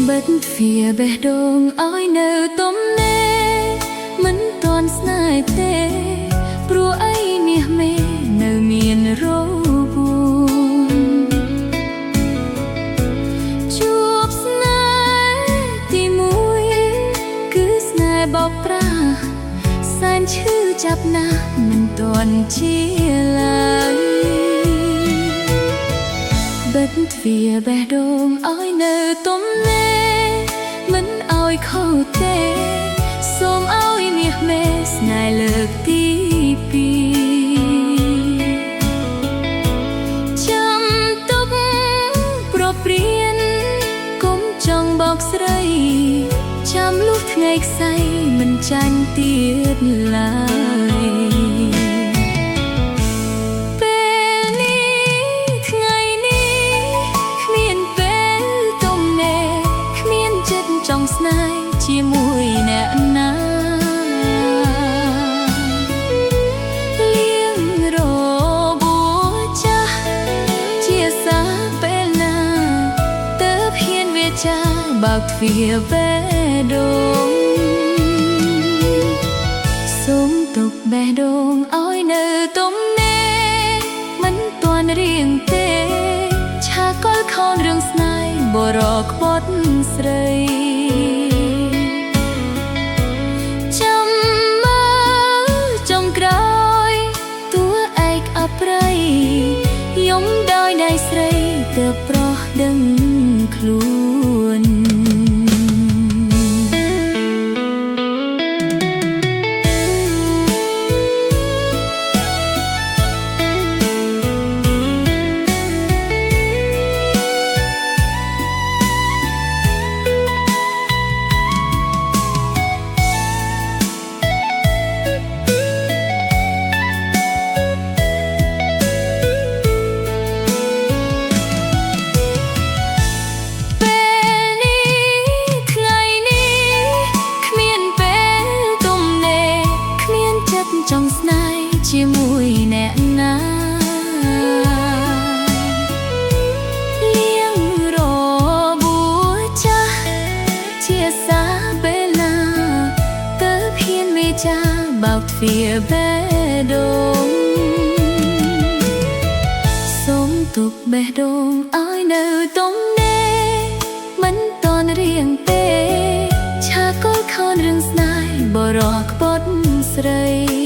បិទទ្វារបេះដូងឲ្យនៅទំនេរមិនទាន់ស្នេហ៍ទេព្រោះអីមាសមេនៅមានរវល់ជួបស្នេហ៍ទីមួយគឺស្នេហ៍បោកប្រាស់សែនឈឺចាប់ណាស់មិនទាន់ជាឡើយបិទទ្វារបេះដូងឲ្យនៅទំនេរមិនឲ្យខុសទេសូមឲ្យមាសមេស្នេហ៍លើកទីពីរចាំទុកប្រព្រានកុំចង់បោកស្រីចាំលុះថ្ងៃខ្សែមិនចាញ់ទៀតឡើយចង់ស្នេហ៍ជាមួយអ្នកណាលៀងរបួសចាស់ជាសាពេលណាទើបហ៊ានវាចាបើកទ្វារបេះដូងសូមទុកបេះដូងឲ្យនៅទំនេរមិនទាន់រៀងទេឆាកលខនរឿងស្នេហ៍បរោក្បត់ស្រីយំដោយដៃស្រីទើបប្រុសដឹងខ្លួនចង់ស្នេហ៍ជាមួយអ្នកណាលៀងរបួសចាស់ជាសាពេលណាទើបហ៊ានវាចាបើកទ្វារបេះដូងសូមទុកបេះដូងឲ្យនៅទំនេរមិនទាន់រៀងទេឆាកលខនរឿងស្នេហ៍បរោះក្បត់ស្រី